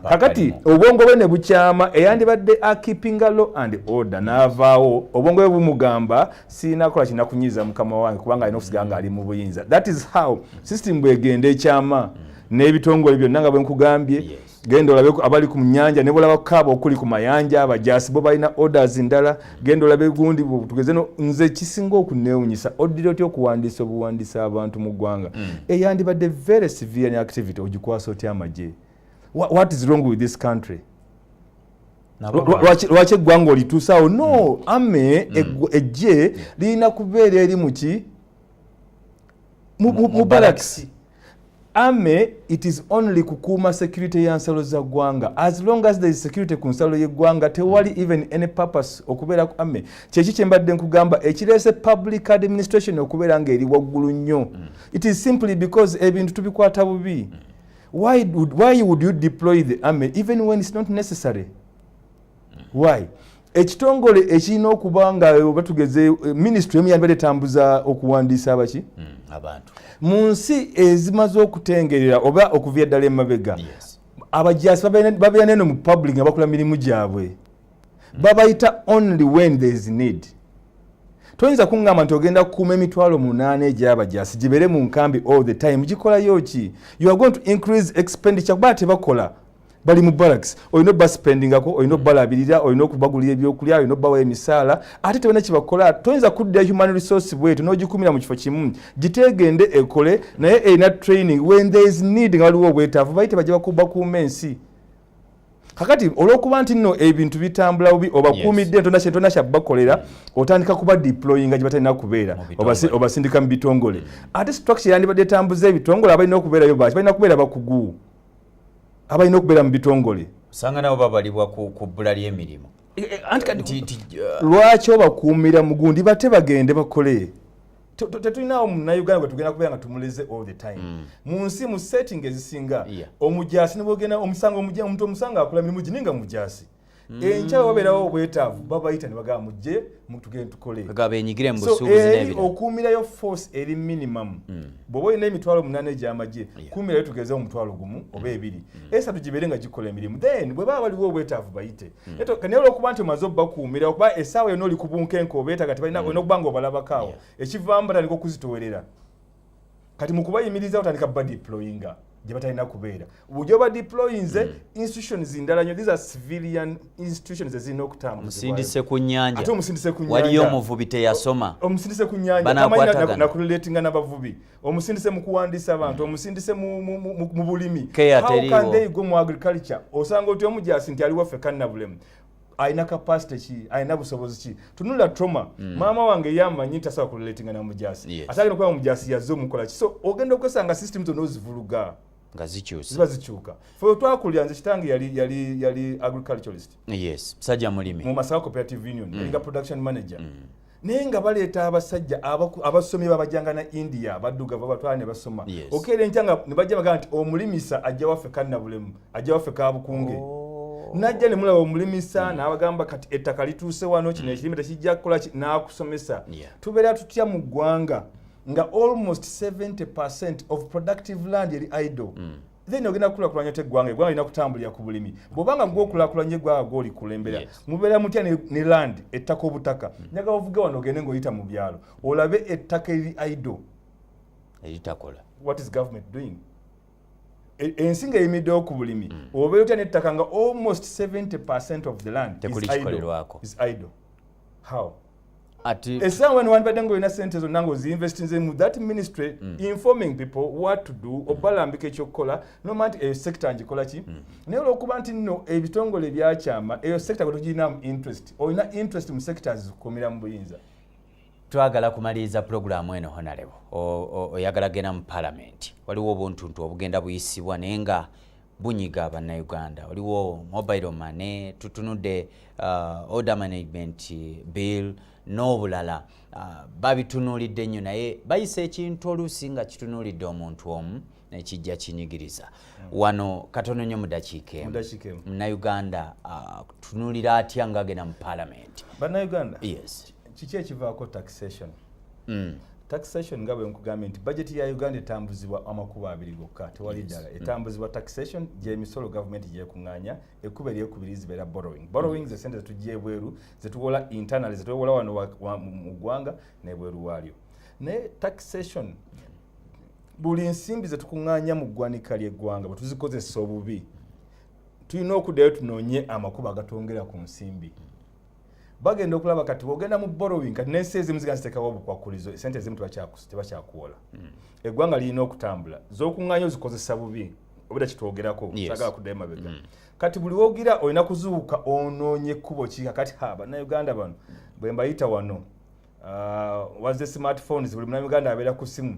kakati obwongo bwe ne bukyama eyandibadde akeepinga law and order n'avaawo obwongo bwe bumugamba siina kola kina kunyiiza mukama wange kubanga alina okusigala nga ali mu buyinza that is how system bwegenda ekyama n'ebitongole byonna nga bwe nkugambye genda olabe abali ku nnyanja ne bolaba kukaaba okuli ku mayanja abajaasi bo balina orders ndala genda olabe gundi tugeze no nze kisinga okuneewunyisa oddira otya okuwandiisa obuwandiisa abantu mu ggwanga eyandibadde very severe activity ogikwasa otya amagye what is wrong with this country lwaki eggwanga olituusaawo no ame ejje lirina kubeera eri muki mu barracks ame it is only kukuuma security ya nsalo za ggwanga as long as there is security ku nsalo y'eggwanga tewali even any purpose okubeera ku ame kyeki kye mbadde nkugamba ekireese public administration okubeera ng'eri waggulu nnyo it is simply because ebintu tubikwata bubi why would you deploy the army even when it's not necessary why ekitongole ekirina okuba nga oba tugeze ministry emu yandibadde etambuza okuwandiisa abaki abantu mu nsi ezimaze okutengerera oba okuvya ddala emabega abajaasi babeera neno mu public nga bakola mirimu gyabwe babayita only when there is need toyinza kuŋŋamba nti ogenda kukuuma emitwalo 8 egy'abajaasi gibeere mu nkambi all the time gikolayo ki you are going to increase expenditure kuba tebakola bali mu barracks olina obaspendingako olina obalabirira olina okubagulira ebyokulya olina obawa emisaala ate tebana kibakola toyinza kudda human resource bwetu n'ogikumira mu kifo kimu gitegende ekole naye erina training when there is need nga waliwo obwetaavu bayite bajja bakuuma ensi kakati olw'okuba nti nno ebintu bitambula bubi obakuumidde entona kyabakolera otandika kuba deployinga gye batalina kubeera obasindika mu bitongole ate structure yandibadde etambuza ebitongole abalina okubeerayo baki balina kubeera bakugu abalina okubeera mu bitongole osanga nabo babalibwa ku bbula ly'emirimu lwaki obakuumira mugundi bate bagende bakole tetulinawo munauganda bwe tugenda kubeera nga tumuleze all the time mu nsi mu setting ezisinga omujaasi ne bwogenda omuntu omusanga akola mirimu gininga mujaasi enkya wabeerawo obwetaavu babayita ne bagamba mujje tugende tukole benyigire mu busuubuzi n'ebirala okuumirayo force eri minimum bw'oba olina emitwalo 8 egy'amagye kuumirayo tugezeho omutwalo gumu oba ebiri esatu gibeere nga gikola emirimu then bwe baba baliwo obwetaavu bayite naye olwokuba nti omaze obbakuumira okuba essaawa yonna oli ku bunkenke obeetaga tebalina olina okuba nga obalabakaawo ekivaamu batandika okuzitowerera kati mu kubayimiriza otandika badeployinga gye batalina kubeera bw'oba deployinze institutions ndala nnyo these are civilian institutions ezirina okutambula omusindise ku nnyanja ate omusindise ku nnyanja waliyo omuvubi teyasoma omusindise ku nnyanja tamanyi nakurelatinga n'abavubi omusindise mu kuwandiisa abantu omusindise mu bulimi how can they go mu agriculture osanga oti omujaasi nti aliwo ffe kannabulemu ayina capacity ki ayina busobozi ki tunula trauma maama wange yamanyi tasobola kurelatinga na mujaasi ate agenda okuba mujaasi yazze omukola ki so ogenda okwesanga system zonna ozivuluga nga zikyuka fe twakulya nze kitange yali agriculturalist yes musajja mulimi mu Masaka Cooperative Union yalinga production manager naye nga baleeta abasajja abasomi babajjanga na India baddugavu abatwala ne basoma okeera enkyanga ne bajja bagamba nti omulimisa ajja waffe kannabulemu ajja waffe kabukunge najja ne mulaba omulimisa n'abagamba kati ettaka lituuse wano kino ekirime tekijja kukola n'akusomesa tubeera tutya mu ggwanga nga almost 70% of productive land eri idle then ogenda kukulakulanya teggwanga eggwanga lina kutambulira ku bulimi bw'obanga gw'okulakulanya eggwanga gw'oli kulembera mubeera mutya ne land ettaka obutaka njagala ovuge wano ogende ng'oyita mu byalo olabe ettaka eri idle eritakola what is government doing ensi nga eyimiddewo ku bulimi obeera otya n'ettaka nga almost 70% of the land is idle how essaawa newandibadde ngaolina sente zonna ng'oziinvestinze mu that ministry informing people what to do obalambika ekyokukola noma nti eyo sector ngikola ki naye olwokuba nti nno ebitongole ebyakyama eyo sector gwe togirinamu interest olina interest mu sectors zikukumira mu buyinza twagala kumaliriza puroguramu eno honorable oyagala genda mu parliament waliwo obuntuntu obugenda buyisibwa naye nga bunyiga bannayuganda waliwo mobile money tutunudde order management bill n'obulala babitunuulidde nnyo naye bayisa ekintu oluusi nga kitunuulidde omuntu omu nekijja kinyigiriza wano katono nnyo mu dakiika emu munnayuganda tunuulira atya nga agenda mu parliament bannayuganda yes kiki ekivaako taxation taxation nga bwe nkugambye nti budget ya Uganda etambuzibwa amakubo abiri gokka tewali ddala etambuzibwa taxation gy'emisolo gavumenti gyekuŋŋaanya ekkuba eryokubiri zibeera borrowing ze sente zetujja ebweru zetuwola internally zetuwola wano mu ggwanga n'ebweru waalyo naye taxation buli nsimbi zetukuŋŋaanya mu ggwanika ly'eggwanga bwe tuzikozesa obubi tulina okuddayo tunoonye amakubo agatwongera ku nsimbi bagenda okulaba kati bwogenda mu borrowing kati n'ensi ezimu zigenda ziteekawo obukwakulizo esente ezimu tebakyakuwola eggwanga lirina okutambula z'okuŋŋaanya ozikozesa bubi obeda kitwogerako sagala kuddayo mabega kati buli wogira olina kuzuuka onoonye ekkubo ki kakati bannayuganda bano bwe mbayita wano wazze smartphones buli munnayuganda abeera ku simu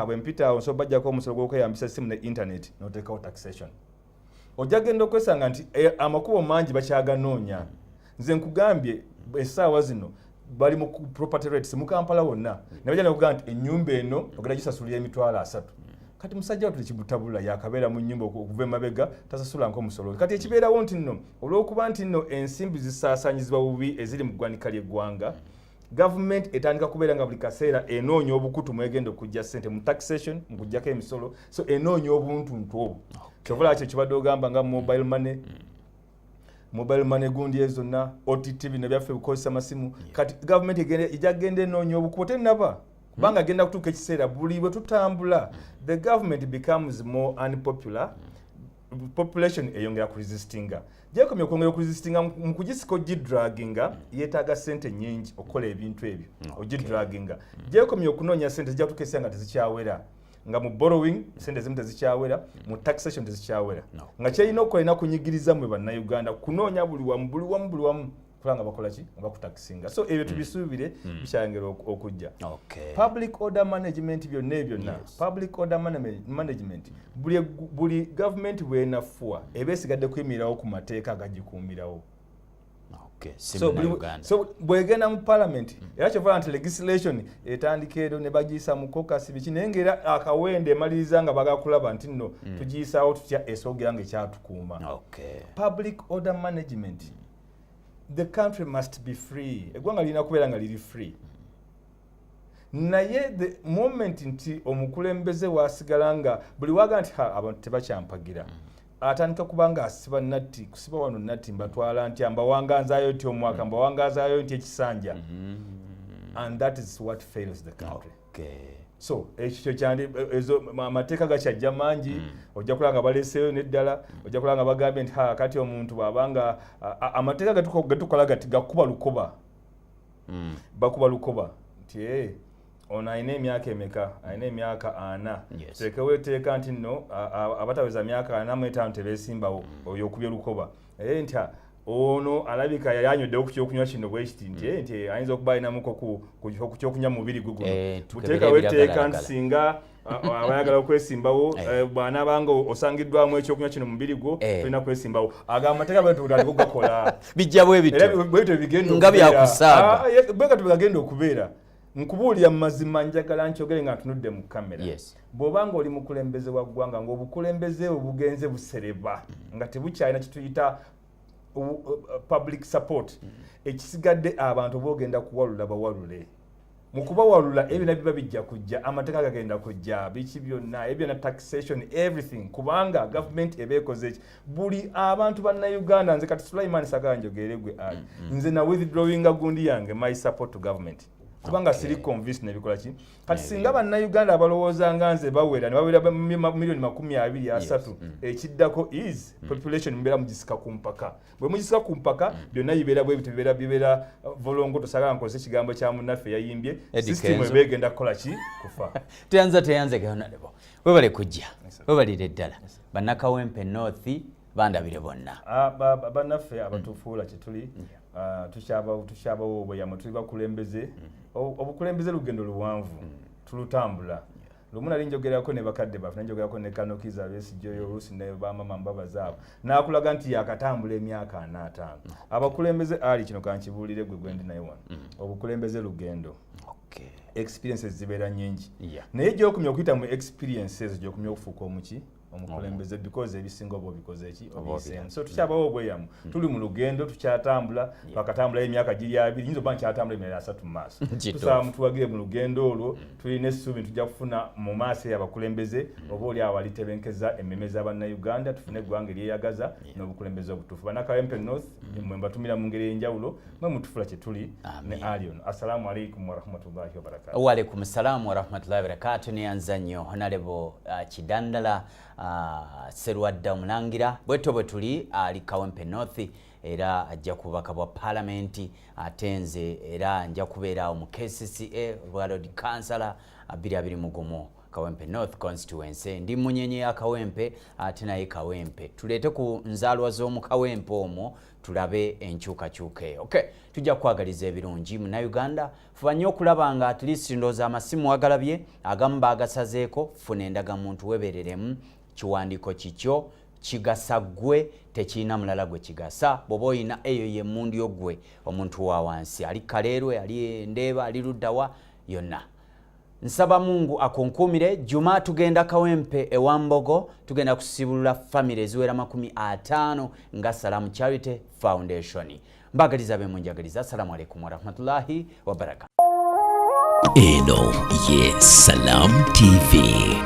bwe mpita awo nsobola bajjako omusolo gw'okweyambisa essimu ne internet n'oteekawo taxation ojja genda okwesanga nti amakubo mangi bakyaganoonya nze nkugambye essaawa zino bali mu property rates mu Kampala wonna nabajja nakugamba nti ennyumba eno ogenda gisasulira emitwalo 3 kati musajja watu tekibutabula yakabeera mu nnyumba okuva emabega tasasula nk'omusolo kati ekibeerawo nti nno olw'okuba nti nno ensimbi zisaasaanyizibwa bubi eziri mu ggwanika ly'eggwanga gavumenti etandika kubeera nga buli kaseera enoonya obukutu mwegenda okujja ssente mu taxation mu kuggyako emisolo so enoonya obuntuntu obwo kyovula kyo kibadde ogamba nga mobile money gundi ezo zonna OTT bino byaffe bikozesa masimu kati gavumenti ejja kgenda enoonya obukubo tennaba kubanga agenda kutuuka ekiseera buli bwe tutambula the government becomes more unpopular population eyongera ku resistinga gyekomye okwongera ku resistinga mu kugisika ogidraginga yeetaaga sente nnyingi okukola ebintu ebyo ogidraginga gyekomye okunoonya sente zijja kutuuka ekiseera nga tezikyawera nga mu borrowing sente zimu tezikyawera mu taxation tezikyawera nga kyerina okukolera kunyigiriza mwe bannayuganda kunoonya buli wamu kulanga bakola ki nga bakutakisinga so ebyo tubisuubire bikyayongera okujja public order management byonna ebyonna public order management buli gavumenti bwenafuwa eba esigadde kuyimirirawo ku mateeka agagikuumirawo so bwegenda mu parliament era kyovala nti legislation etandika ero ne bagiyisa mu caucus biki naye ngaera akawende emaliriza nga bagakulaba nti nno tugiyisaawo tutya esoogera nga ekyatukuuma public order management the country must be free. Eggwanga lirina kubeera nga liri free. Naye the moment nti omukulembeze wasigala nga buli waga nti abantu tebakyampagira atandika kubanga asiba natti kusiba wano natti mbatwala nti ambawanganzaayo nti omwaka mbawangazaayo nti ekisanja and that is what fails the country. So ekyo kyandi ezo amateeka gakyajja mangi ojja kulanga baleseyo neddala ojja kulanga bagambye nti kati omuntu bwabanga amateeka gatukola gati gakuba lukoba bakuba lukoba nti ono alina emyaka emeka alina emyaka 4 tekewo eteeka nti nno abataweza myaka 45 tebeesimbawo oyo okubye lukoba nti ono alabika yayanyoddeo ku kyokunywa kino bwekiti nti ayinza okuba alinamuko ku kyokunywa mubiri guguno buteekawo etteeka nti singa abayagala okwesimbawo bw'anaabanga osangiddwamu ekyokunywa kino mubiri gwo tolina kwesimbawo agamba amateeka bwetutandika okugakola bijja bwebityo nga byakusaaga bwekati bwegagenda okubeera. Nkubuulira mu mazima njagala nkyogere nga ntunudde mu kamera. Bw'obanga oli mukulembeze wa ggwanga ng'obukulembeze obugenze busereba nga tebukyalina kituyita public support ekisigadde abantu boogenda kuwalula bawalule. Mu kubawalula ebyo biba bijja kujja amateeka gagenda kujja biki byonna ebyo na taxation everything kubanga government ebeekoze buli abantu bannayuganda nze kati Sulaiman Sagala njogere gwe ali nze na withdrawing gundi yange my support to government. Kubanga siri convinced nebikola ki kati singa bannayuganda abalowooza nga nze bawera ne bawera milioni 23 ekiddako is population mbeera mugisika ku mpaka bwe mugisika ku mpaka byonna bibeera bwe bibeera volongo tosagala nkozesa ekigambo kya munnaffe yayimbye system ebegenda kukola ki kufa teyanze gayonalebo webale kujja webalire ddala bannakawempe north bandabire bonna bannaffe abatufuula kyetuli tukyabawo obweyamo tuli bakulembeze obukulembeze lugendo luwanvu tulutambula lumu nali njogerako ne bakadde baffe nanjogerako ne Kanokiza Besigye oluusi ne bamama mbabazaabo n'akulaga nti yakatambula emyaka 45 abakulembeze ali kino kankibuulire gwe gwendi naye wano obukulembeze lugendo experiences zibeera nyingi naye gyokumya okuyita mu experiences gyokumya okufuuka omuki omukulembeze because ebisinga obo bikoze eki obisemu so tukyabawo obweyamu tuli mu lugendo tukyatambula twakatambula emyaka giri 2 nyinza oba nkyatambula emyaka 3 mu maaso tusaba mutuwagire mu lugendo olwo tulina essuubi tujja kufuna mu maaso y'abakulembeze oba oli awalitebenkeza emmeme z'abannayuganda tufune eggwanga eryeyagaza n'obukulembeze obutuufu bannakawempe north mwe mbatumira mu ngeri ey'enjawulo mwe mutufula kye tuli ne alion assalamu alaikum warahmatullahi wabarakatuh. Wa alaikum salaam warahmatullahi wabarakatuh. Niyanza nnyo Honorable Kidandala Serwadda Omulangira bweto bwe tuli ali Kawempe North era ajja kubaka bwa parliament atenze era nja kubeera mu KCCA World Councillor 2021 Kawempe North constituency ndi munyenye ya Kawempe ate naye Kawempe tuleete ku nzaalwa z'omu Kawempe omwo tulabe enkyukakyuka okay tujja kwagaliza ebirungi mu Uganda fuba nnyo okulaba nga at least ndooza amasimu agalabye agamu baagasazeeko funa endagamuntu webereremu kiwandiiko kikyo kigasa gwe tekiina mulala gwe kigasa bw'oba oyina eyo y'emmundu gwe omuntu wa wansi ali Kaleerwe ali Ndeeba ali Luddawa yonna. Nsaba Mungu akonkumire Juma tugenda Kawempe ewambogo tugenda kusibulula family eziwera 50 nga Salam Charity Foundation. Mbagaliza be munjagaliza. Assalamu alaikum warahmatullahi wabarakatuh. Eno ye Salam TV.